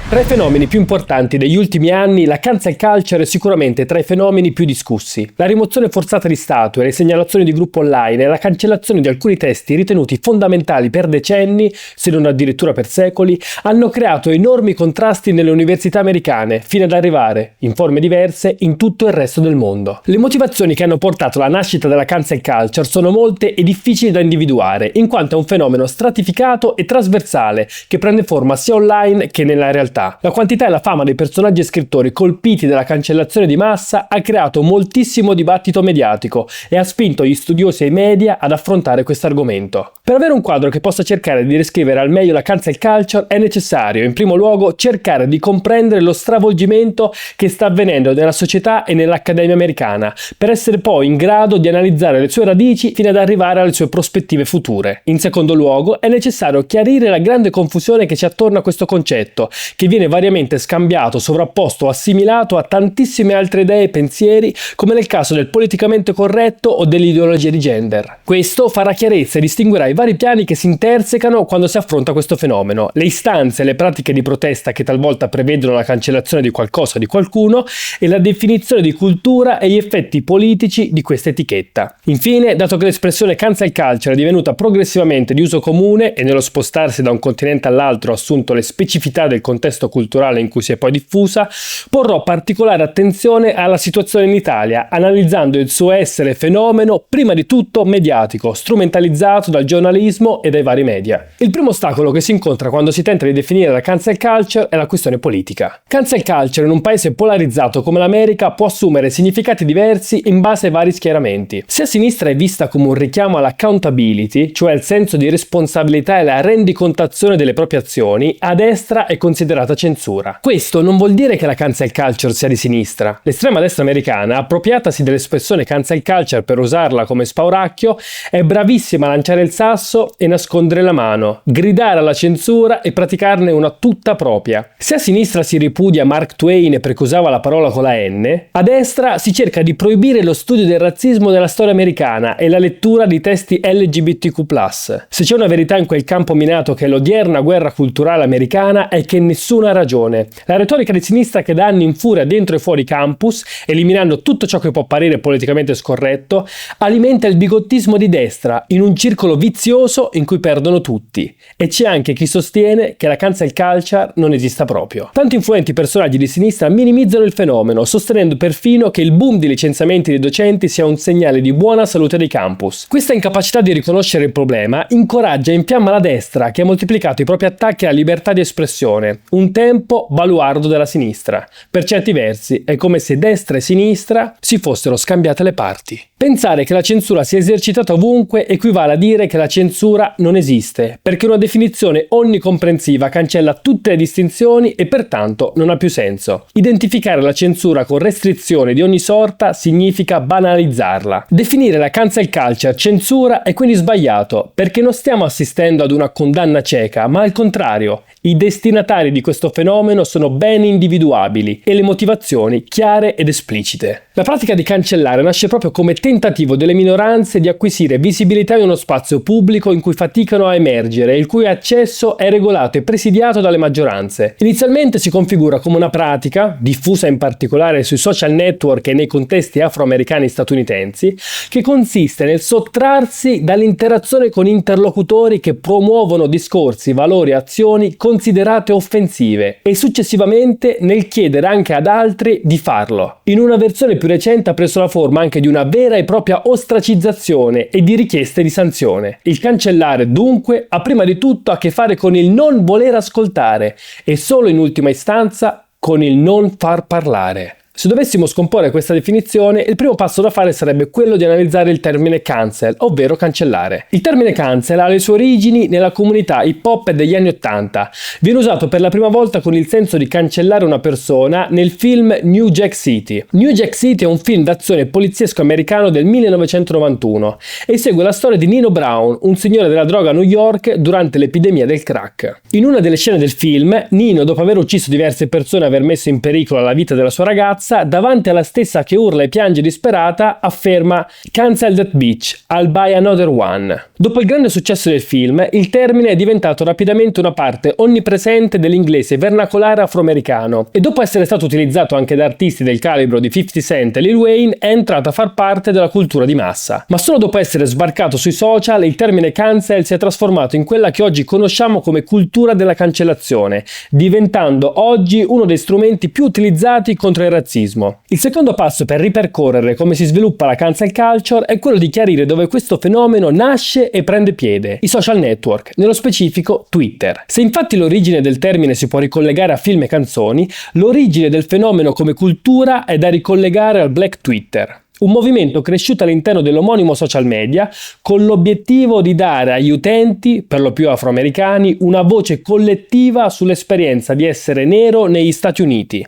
Tra i fenomeni più importanti degli ultimi anni, la cancel culture è sicuramente tra i fenomeni più discussi. La rimozione forzata di statue, le segnalazioni di gruppo online e la cancellazione di alcuni testi ritenuti fondamentali per decenni, se non addirittura per secoli, hanno creato enormi contrasti nelle università americane, fino ad arrivare, in forme diverse, in tutto il resto del mondo. Le motivazioni che hanno portato alla nascita della cancel culture sono molte e difficili da individuare, in quanto è un fenomeno stratificato e trasversale, che prende forma sia online che nella realtà. La quantità e la fama dei personaggi e scrittori colpiti dalla cancellazione di massa ha creato moltissimo dibattito mediatico e ha spinto gli studiosi e i media ad affrontare questo argomento. Per avere un quadro che possa cercare di descrivere al meglio la cancel culture è necessario, in primo luogo, cercare di comprendere lo stravolgimento che sta avvenendo nella società e nell'accademia americana, per essere poi in grado di analizzare le sue radici fino ad arrivare alle sue prospettive future. In secondo luogo, è necessario chiarire la grande confusione che c'è attorno a questo concetto, che viene variamente scambiato, sovrapposto o assimilato a tantissime altre idee e pensieri, come nel caso del politicamente corretto o dell'ideologia di gender. Questo farà chiarezza e distinguerà i vari piani che si intersecano quando si affronta questo fenomeno, le istanze e le pratiche di protesta che talvolta prevedono la cancellazione di qualcosa o di qualcuno e la definizione di cultura e gli effetti politici di questa etichetta. Infine, dato che l'espressione cancel culture è divenuta progressivamente di uso comune e nello spostarsi da un continente all'altro ha assunto le specificità del contesto culturale in cui si è poi diffusa, porrò particolare attenzione alla situazione in Italia, analizzando il suo essere fenomeno prima di tutto mediatico, strumentalizzato dal giornalismo e dai vari media. Il primo ostacolo che si incontra quando si tenta di definire la cancel culture è la questione politica. Cancel culture in un paese polarizzato come l'America può assumere significati diversi in base ai vari schieramenti. Se a sinistra è vista come un richiamo all'accountability, cioè il senso di responsabilità e la rendicontazione delle proprie azioni, a destra è considerata censura. Questo non vuol dire che la cancel culture sia di sinistra. L'estrema destra americana, appropriatasi dell'espressione cancel culture per usarla come spauracchio, è bravissima a lanciare il sasso e nascondere la mano, gridare alla censura e praticarne una tutta propria. Se a sinistra si ripudia Mark Twain perché usava la parola con la N, a destra si cerca di proibire lo studio del razzismo nella storia americana e la lettura di testi LGBTQ+. Se c'è una verità in quel campo minato che è l'odierna guerra culturale americana è che nessuno ha ragione. La retorica di sinistra che da anni infuria dentro e fuori campus, eliminando tutto ciò che può apparire politicamente scorretto, alimenta il bigottismo di destra in un circolo vizioso in cui perdono tutti. E c'è anche chi sostiene che la cancel culture non esista proprio. Tanti influenti personaggi di sinistra minimizzano il fenomeno, sostenendo perfino che il boom di licenziamenti dei docenti sia un segnale di buona salute dei campus. Questa incapacità di riconoscere il problema incoraggia e infiamma la destra, che ha moltiplicato i propri attacchi alla libertà di espressione, un tempo baluardo della sinistra. Per certi versi è come se destra e sinistra si fossero scambiate le parti. Pensare che la censura sia esercitata ovunque equivale a dire che la censura non esiste, perché una definizione onnicomprensiva cancella tutte le distinzioni e pertanto non ha più senso. Identificare la censura con restrizione di ogni sorta significa banalizzarla. Definire la cancel culture censura è quindi sbagliato, perché non stiamo assistendo ad una condanna cieca, ma al contrario. I destinatari di questo fenomeno sono ben individuabili e le motivazioni chiare ed esplicite. La pratica di cancellare nasce proprio come tentativo delle minoranze di acquisire visibilità in uno spazio pubblico in cui faticano a emergere e il cui accesso è regolato e presidiato dalle maggioranze. Inizialmente si configura come una pratica, diffusa in particolare sui social network e nei contesti afroamericani statunitensi, che consiste nel sottrarsi dall'interazione con interlocutori che promuovono discorsi, valori e azioni considerate offensive e successivamente nel chiedere anche ad altri di farlo. In una versione più recente ha preso la forma anche di una vera e propria ostracizzazione e di richieste di sanzione. Il cancellare dunque ha prima di tutto a che fare con il non voler ascoltare e solo in ultima istanza con il non far parlare. Se dovessimo scomporre questa definizione, il primo passo da fare sarebbe quello di analizzare il termine cancel, ovvero cancellare. Il termine cancel ha le sue origini nella comunità hip hop degli anni '80. Viene usato per la prima volta con il senso di cancellare una persona nel film New Jack City. New Jack City è un film d'azione poliziesco americano del 1991 e segue la storia di Nino Brown, un signore della droga a New York durante l'epidemia del crack. In una delle scene del film, Nino, dopo aver ucciso diverse persone e aver messo in pericolo la vita della sua ragazza, massa, davanti alla stessa che urla e piange disperata, afferma "Cancel that bitch, I'll buy another one". Dopo il grande successo del film, il termine è diventato rapidamente una parte onnipresente dell'inglese vernacolare afroamericano e dopo essere stato utilizzato anche da artisti del calibro di 50 Cent e Lil Wayne è entrato a far parte della cultura di massa. Ma solo dopo essere sbarcato sui social, il termine cancel si è trasformato in quella che oggi conosciamo come cultura della cancellazione, diventando oggi uno dei strumenti più utilizzati contro il razzismo. Il secondo passo per ripercorrere come si sviluppa la cancel culture è quello di chiarire dove questo fenomeno nasce e prende piede: i social network, nello specifico Twitter. Se infatti l'origine del termine si può ricollegare a film e canzoni, l'origine del fenomeno come cultura è da ricollegare al Black Twitter, un movimento cresciuto all'interno dell'omonimo social media con l'obiettivo di dare agli utenti, per lo più afroamericani, una voce collettiva sull'esperienza di essere nero negli Stati Uniti.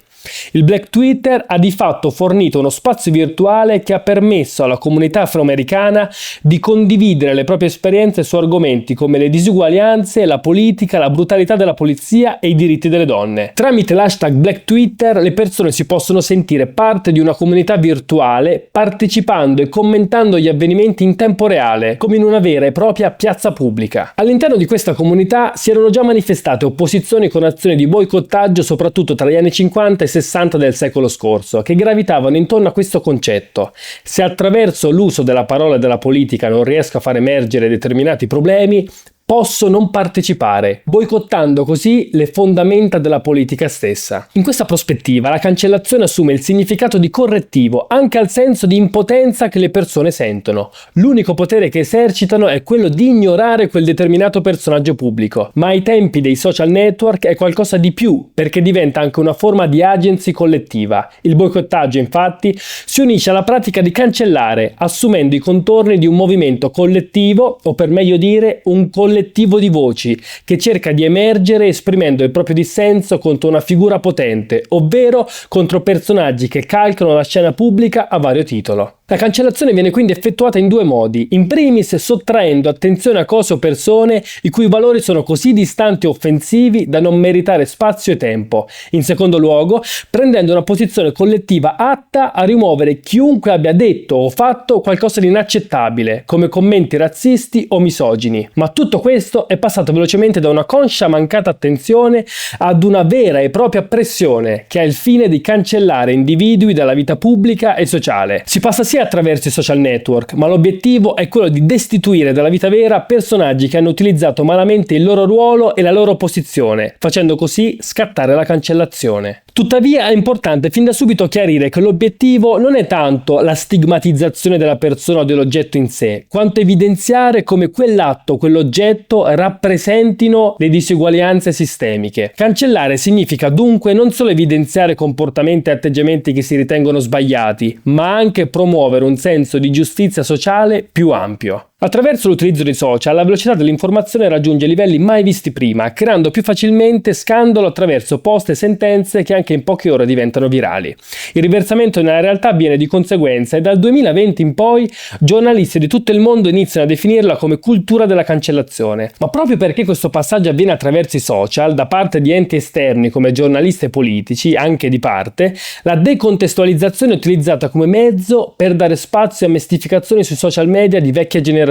Il Black Twitter ha di fatto fornito uno spazio virtuale che ha permesso alla comunità afroamericana di condividere le proprie esperienze su argomenti come le disuguaglianze, la politica, la brutalità della polizia e i diritti delle donne. Tramite l'hashtag Black Twitter le persone si possono sentire parte di una comunità virtuale, partecipando e commentando gli avvenimenti in tempo reale, come in una vera e propria piazza pubblica. All'interno di questa comunità si erano già manifestate opposizioni con azioni di boicottaggio soprattutto tra gli anni 50 e 60 del secolo scorso, che gravitavano intorno a questo concetto. Se attraverso l'uso della parola e della politica non riesco a far emergere determinati problemi, posso non partecipare, boicottando così le fondamenta della politica stessa. In questa prospettiva la cancellazione assume il significato di correttivo anche al senso di impotenza che le persone sentono. L'unico potere che esercitano è quello di ignorare quel determinato personaggio pubblico, ma ai tempi dei social network è qualcosa di più, perché diventa anche una forma di agency collettiva. Il boicottaggio, infatti, si unisce alla pratica di cancellare, assumendo i contorni di un movimento collettivo, o per meglio dire un collettivo di voci che cerca di emergere esprimendo il proprio dissenso contro una figura potente, ovvero contro personaggi che calcano la scena pubblica a vario titolo. La cancellazione viene quindi effettuata in due modi: in primis sottraendo attenzione a cose o persone i cui valori sono così distanti e offensivi da non meritare spazio e tempo; in secondo luogo prendendo una posizione collettiva atta a rimuovere chiunque abbia detto o fatto qualcosa di inaccettabile, come commenti razzisti o misogini. Ma tutto questo è passato velocemente da una conscia mancata attenzione ad una vera e propria pressione che ha il fine di cancellare individui dalla vita pubblica e sociale. Si passa sia attraverso i social network, ma l'obiettivo è quello di destituire dalla vita vera personaggi che hanno utilizzato malamente il loro ruolo e la loro posizione, facendo così scattare la cancellazione. Tuttavia è importante fin da subito chiarire che l'obiettivo non è tanto la stigmatizzazione della persona o dell'oggetto in sé, quanto evidenziare come quell'atto, quell'oggetto rappresentino le disuguaglianze sistemiche. Cancellare significa dunque non solo evidenziare comportamenti e atteggiamenti che si ritengono sbagliati, ma anche promuovere un senso di giustizia sociale più ampio. Attraverso l'utilizzo dei social, la velocità dell'informazione raggiunge livelli mai visti prima, creando più facilmente scandalo attraverso post e sentenze che anche in poche ore diventano virali. Il riversamento nella realtà avviene di conseguenza e dal 2020 in poi giornalisti di tutto il mondo iniziano a definirla come cultura della cancellazione. Ma proprio perché questo passaggio avviene attraverso i social, da parte di enti esterni come giornalisti e politici, anche di parte, la decontestualizzazione è utilizzata come mezzo per dare spazio a mistificazioni sui social media di vecchia generazione.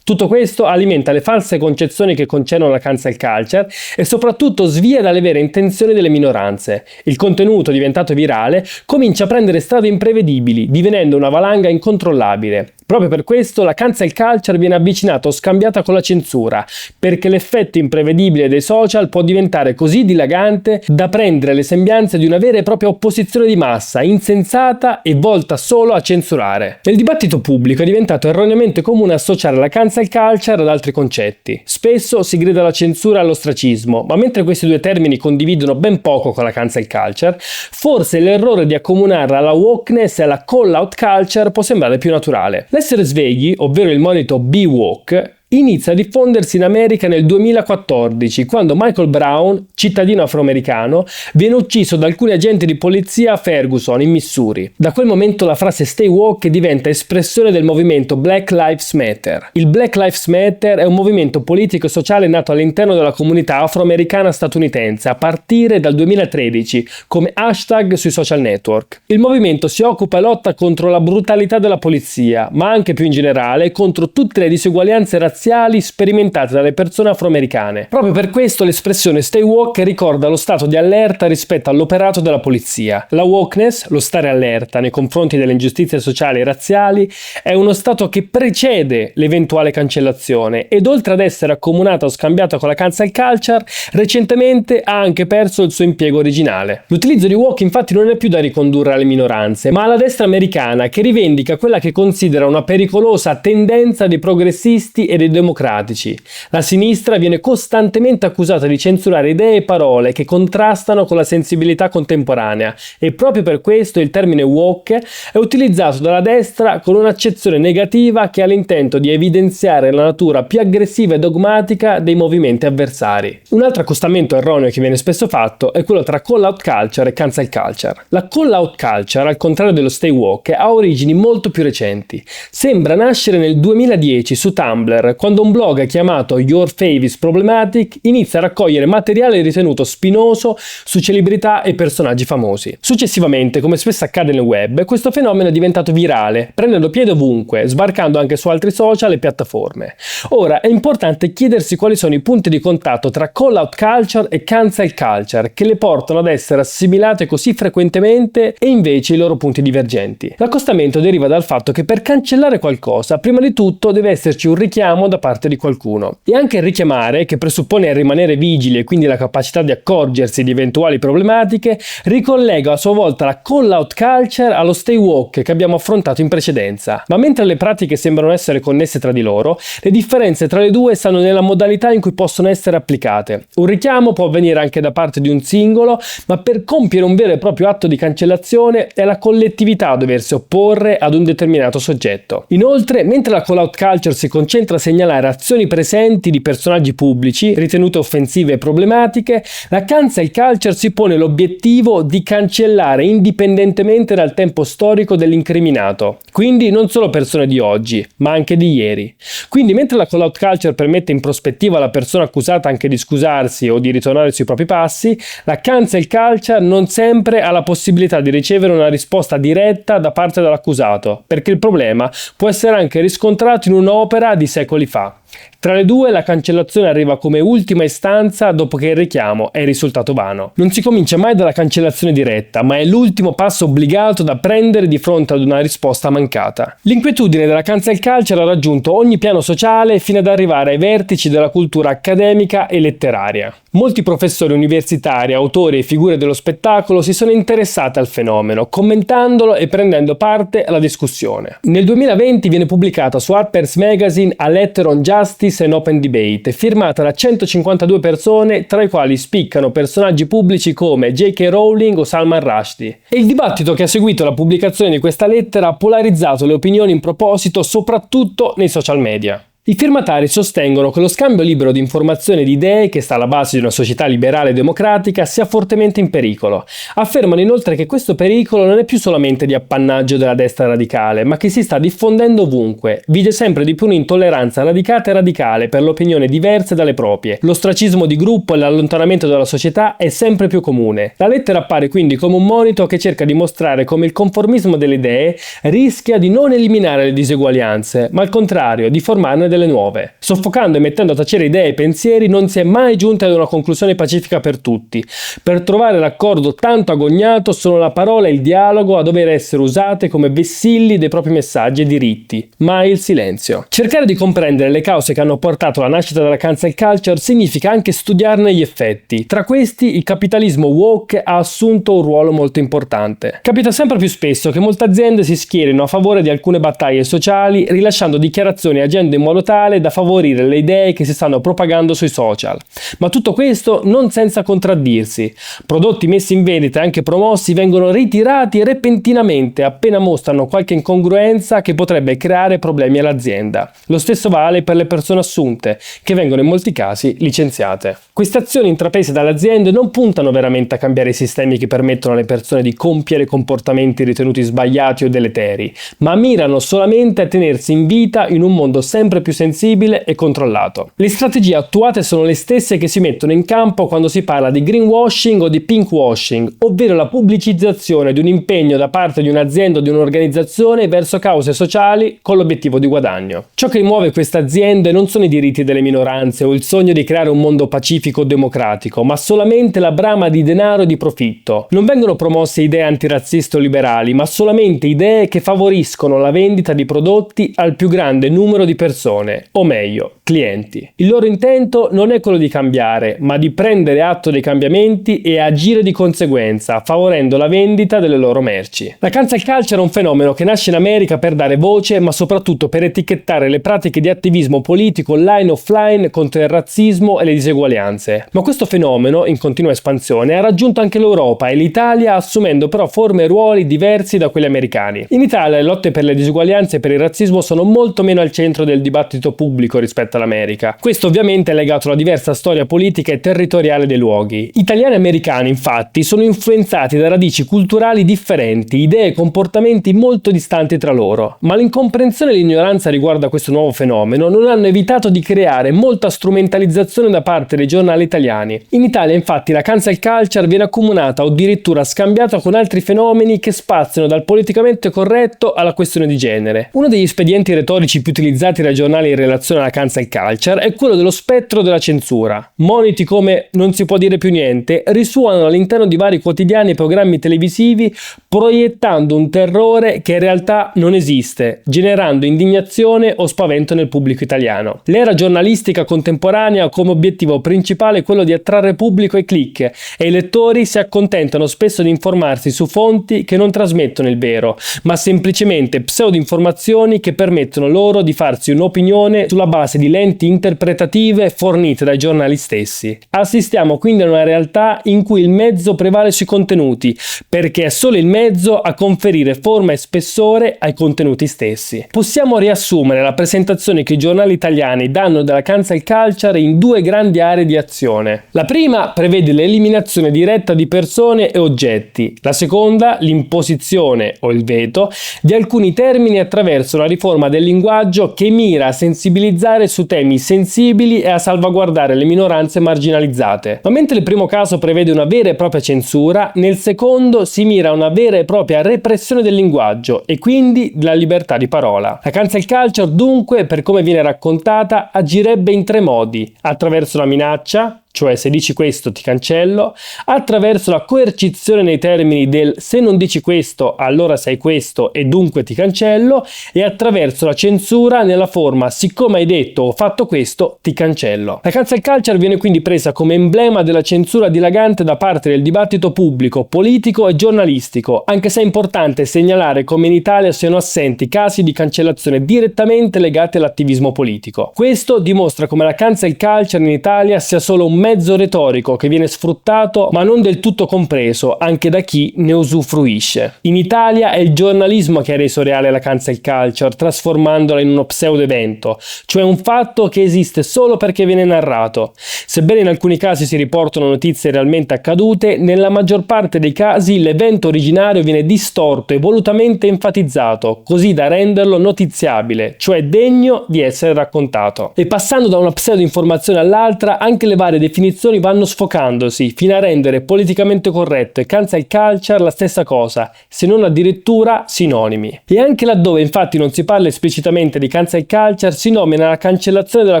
Tutto questo alimenta le false concezioni che concernono la cancel culture e soprattutto svia dalle vere intenzioni delle minoranze. Il contenuto diventato virale comincia a prendere strade imprevedibili, divenendo una valanga incontrollabile. Proprio per questo la cancel culture viene avvicinata o scambiata con la censura, perché l'effetto imprevedibile dei social può diventare così dilagante da prendere le sembianze di una vera e propria opposizione di massa, insensata e volta solo a censurare. Nel dibattito pubblico è diventato erroneamente comune associare la cancel culture ad altri concetti. Spesso si grida alla censura e all'ostracismo, ma mentre questi due termini condividono ben poco con la cancel culture, forse l'errore di accomunarla alla wokeness e alla call-out culture può sembrare più naturale. L'essere svegli, ovvero il monito Be Woke, inizia a diffondersi in America nel 2014, quando Michael Brown, cittadino afroamericano, viene ucciso da alcuni agenti di polizia a Ferguson, in Missouri. Da quel momento la frase Stay Woke diventa espressione del movimento Black Lives Matter. Il Black Lives Matter è un movimento politico e sociale nato all'interno della comunità afroamericana statunitense a partire dal 2013 come hashtag sui social network. Il movimento si occupa e lotta contro la brutalità della polizia, ma anche più in generale contro tutte le disuguaglianze razziali sperimentate dalle persone afroamericane. Proprio per questo l'espressione Stay Woke ricorda lo stato di allerta rispetto all'operato della polizia. La wokeness, lo stare allerta nei confronti delle ingiustizie sociali e razziali, è uno stato che precede l'eventuale cancellazione ed oltre ad essere accomunata o scambiata con la cancel culture, recentemente ha anche perso il suo impiego originale. L'utilizzo di woke infatti non è più da ricondurre alle minoranze, ma alla destra americana che rivendica quella che considera una pericolosa tendenza dei progressisti e dei democratici. La sinistra viene costantemente accusata di censurare idee e parole che contrastano con la sensibilità contemporanea e proprio per questo il termine woke è utilizzato dalla destra con un'accezione negativa che ha l'intento di evidenziare la natura più aggressiva e dogmatica dei movimenti avversari. Un altro accostamento erroneo che viene spesso fatto è quello tra call out culture e cancel culture. La call out culture, al contrario dello stay woke, ha origini molto più recenti. Sembra nascere nel 2010 su Tumblr, quando un blog chiamato Your Fave is Problematic inizia a raccogliere materiale ritenuto spinoso su celebrità e personaggi famosi. Successivamente, come spesso accade nel web, questo fenomeno è diventato virale, prendendo piede ovunque, sbarcando anche su altri social e piattaforme. Ora, è importante chiedersi quali sono i punti di contatto tra call out culture e cancel culture che le portano ad essere assimilate così frequentemente e invece i loro punti divergenti. L'accostamento deriva dal fatto che per cancellare qualcosa, prima di tutto deve esserci un richiamo da parte di qualcuno. E anche il richiamare, che presuppone il rimanere vigili e quindi la capacità di accorgersi di eventuali problematiche, ricollega a sua volta la call out culture allo stay woke che abbiamo affrontato in precedenza. Ma mentre le pratiche sembrano essere connesse tra di loro, le differenze tra le due stanno nella modalità in cui possono essere applicate. Un richiamo può avvenire anche da parte di un singolo, ma per compiere un vero e proprio atto di cancellazione è la collettività a doversi opporre ad un determinato soggetto. Inoltre, mentre la call out culture si concentra a segnalare azioni presenti di personaggi pubblici ritenute offensive e problematiche, la cancel culture si pone l'obiettivo di cancellare indipendentemente dal tempo storico dell'incriminato, quindi non solo persone di oggi, ma anche di ieri. Quindi mentre la call out culture permette in prospettiva alla persona accusata anche di scusarsi o di ritornare sui propri passi, la cancel culture non sempre ha la possibilità di ricevere una risposta diretta da parte dell'accusato, perché il problema può essere anche riscontrato in un'opera di secoli fa. Tra le due la cancellazione arriva come ultima istanza dopo che il richiamo è risultato vano. Non si comincia mai dalla cancellazione diretta, ma è l'ultimo passo obbligato da prendere di fronte ad una risposta mancata. L'inquietudine della cancel culture ha raggiunto ogni piano sociale fino ad arrivare ai vertici della cultura accademica e letteraria. Molti professori universitari, autori e figure dello spettacolo si sono interessati al fenomeno, commentandolo e prendendo parte alla discussione. Nel 2020 viene pubblicata su Harper's Magazine A Letter on Justice and Open Debate, firmata da 152 persone, tra i quali spiccano personaggi pubblici come J.K. Rowling o Salman Rushdie. E il dibattito che ha seguito la pubblicazione di questa lettera ha polarizzato le opinioni in proposito soprattutto nei social media. I firmatari sostengono che lo scambio libero di informazioni e di idee, che sta alla base di una società liberale e democratica, sia fortemente in pericolo. Affermano inoltre che questo pericolo non è più solamente di appannaggio della destra radicale, ma che si sta diffondendo ovunque. Vige sempre di più un'intolleranza radicata e radicale per le opinioni diverse dalle proprie. L'ostracismo di gruppo e l'allontanamento dalla società è sempre più comune. La lettera appare quindi come un monito che cerca di mostrare come il conformismo delle idee rischia di non eliminare le diseguaglianze, ma al contrario di formarne delle nuove. Soffocando e mettendo a tacere idee e pensieri non si è mai giunti ad una conclusione pacifica per tutti. Per trovare l'accordo tanto agognato sono la parola e il dialogo a dover essere usate come vessilli dei propri messaggi e diritti, mai il silenzio. Cercare di comprendere le cause che hanno portato alla nascita della cancel culture significa anche studiarne gli effetti. Tra questi il capitalismo woke ha assunto un ruolo molto importante. Capita sempre più spesso che molte aziende si schierino a favore di alcune battaglie sociali rilasciando dichiarazioni e agende in modo tale da favorire le idee che si stanno propagando sui social. Ma tutto questo non senza contraddirsi. Prodotti messi in vendita e anche promossi vengono ritirati repentinamente appena mostrano qualche incongruenza che potrebbe creare problemi all'azienda. Lo stesso vale per le persone assunte, che vengono in molti casi licenziate. Queste azioni intraprese dalle aziende non puntano veramente a cambiare i sistemi che permettono alle persone di compiere comportamenti ritenuti sbagliati o deleteri, ma mirano solamente a tenersi in vita in un mondo sempre più sensibile e controllato. Le strategie attuate sono le stesse che si mettono in campo quando si parla di greenwashing o di pinkwashing, ovvero la pubblicizzazione di un impegno da parte di un'azienda o di un'organizzazione verso cause sociali con l'obiettivo di guadagno. Ciò che muove queste aziende non sono i diritti delle minoranze o il sogno di creare un mondo pacifico o democratico, ma solamente la brama di denaro e di profitto. Non vengono promosse idee antirazziste o liberali, ma solamente idee che favoriscono la vendita di prodotti al più grande numero di persone, o meglio, clienti. Il loro intento non è quello di cambiare, ma di prendere atto dei cambiamenti e agire di conseguenza, favorendo la vendita delle loro merci. La cancel culture è un fenomeno che nasce in America per dare voce, ma soprattutto per etichettare le pratiche di attivismo politico online e offline contro il razzismo e le diseguaglianze. Ma questo fenomeno, in continua espansione, ha raggiunto anche l'Europa e l'Italia, assumendo però forme e ruoli diversi da quelli americani. In Italia le lotte per le diseguaglianze e per il razzismo sono molto meno al centro del dibattito pubblico rispetto all'America. Questo ovviamente è legato alla diversa storia politica e territoriale dei luoghi. Italiani e americani, infatti, sono influenzati da radici culturali differenti, idee e comportamenti molto distanti tra loro. Ma l'incomprensione e l'ignoranza riguardo a questo nuovo fenomeno non hanno evitato di creare molta strumentalizzazione da parte dei giornali italiani. In Italia, infatti, la cancel culture viene accomunata o addirittura scambiata con altri fenomeni che spaziano dal politicamente corretto alla questione di genere. Uno degli espedienti retorici più utilizzati dai giornali in relazione alla cancel culture è quello dello spettro della censura. Moniti come "non si può dire più niente" risuonano all'interno di vari quotidiani e programmi televisivi, proiettando un terrore che in realtà non esiste, generando indignazione o spavento nel pubblico italiano. L'era giornalistica contemporanea ha come obiettivo principale quello di attrarre pubblico e click, e i lettori si accontentano spesso di informarsi su fonti che non trasmettono il vero, ma semplicemente pseudo-informazioni che permettono loro di farsi un'opinione sulla base di lenti interpretative fornite dai giornali stessi. Assistiamo quindi a una realtà in cui il mezzo prevale sui contenuti, perché è solo il mezzo a conferire forma e spessore ai contenuti stessi. Possiamo riassumere la presentazione che i giornali italiani danno della cancel culture in due grandi aree di azione. La prima prevede l'eliminazione diretta di persone e oggetti, la seconda l'imposizione o il veto di alcuni termini attraverso la riforma del linguaggio che mira a sensibilizzare su temi sensibili e a salvaguardare le minoranze marginalizzate. Ma mentre il primo caso prevede una vera e propria censura, nel secondo si mira a una vera e propria repressione del linguaggio e quindi della libertà di parola. La cancel culture dunque, per come viene raccontata, agirebbe in tre modi: attraverso la minaccia, cioè se dici questo ti cancello, attraverso la coercizione nei termini del se non dici questo allora sei questo e dunque ti cancello, e attraverso la censura nella forma siccome hai detto o fatto questo ti cancello. La cancel culture viene quindi presa come emblema della censura dilagante da parte del dibattito pubblico, politico e giornalistico, anche se è importante segnalare come in Italia siano assenti casi di cancellazione direttamente legati all'attivismo politico. Questo dimostra come la cancel culture in Italia sia solo un mezzo retorico che viene sfruttato ma non del tutto compreso anche da chi ne usufruisce. In Italia è il giornalismo che ha reso reale la cancel culture, trasformandola in uno pseudo evento, cioè un fatto che esiste solo perché viene narrato. Sebbene in alcuni casi si riportano notizie realmente accadute, nella maggior parte dei casi l'evento originario viene distorto e volutamente enfatizzato, così da renderlo notiziabile, cioè degno di essere raccontato. E passando da una pseudo informazione all'altra, anche le varie definizioni vanno sfocandosi, fino a rendere politicamente corretto e cancel culture la stessa cosa, se non addirittura sinonimi. E anche laddove infatti non si parla esplicitamente di cancel culture, si nomina la cancellazione della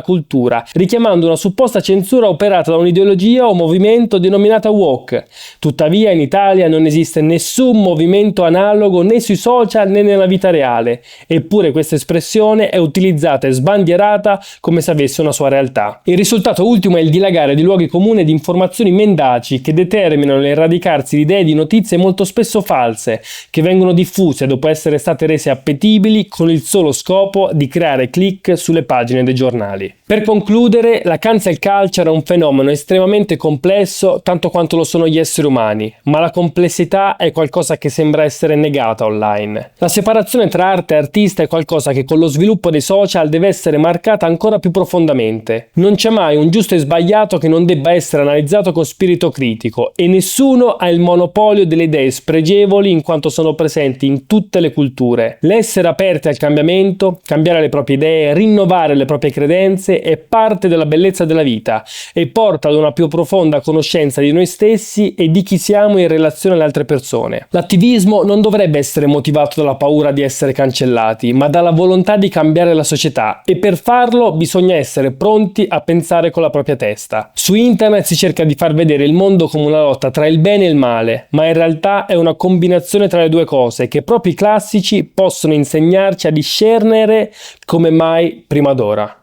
cultura, richiamando una supposta censura operata da un'ideologia o movimento denominata woke. Tuttavia in Italia non esiste nessun movimento analogo né sui social né nella vita reale, eppure questa espressione è utilizzata e sbandierata come se avesse una sua realtà. Il risultato ultimo è il dilagare di luoghi comuni di informazioni mendaci che determinano l'eradicarsi di idee e di notizie molto spesso false, che vengono diffuse dopo essere state rese appetibili con il solo scopo di creare click sulle pagine dei giornali. Per concludere, la cancel culture è un fenomeno estremamente complesso tanto quanto lo sono gli esseri umani, ma la complessità è qualcosa che sembra essere negata online. La separazione tra arte e artista è qualcosa che con lo sviluppo dei social deve essere marcata ancora più profondamente. Non c'è mai un giusto e sbagliato che non debba essere analizzato con spirito critico e nessuno ha il monopolio delle idee spregevoli in quanto sono presenti in tutte le culture. L'essere aperti al cambiamento, cambiare le proprie idee, rinnovare le proprie credenze è parte della bellezza della vita e porta ad una più profonda conoscenza di noi stessi e di chi siamo in relazione alle altre persone. L'attivismo non dovrebbe essere motivato dalla paura di essere cancellati, ma dalla volontà di cambiare la società, e per farlo bisogna essere pronti a pensare con la propria testa. Su internet si cerca di far vedere il mondo come una lotta tra il bene e il male, ma in realtà è una combinazione tra le due cose che proprio i classici possono insegnarci a discernere come mai prima d'ora.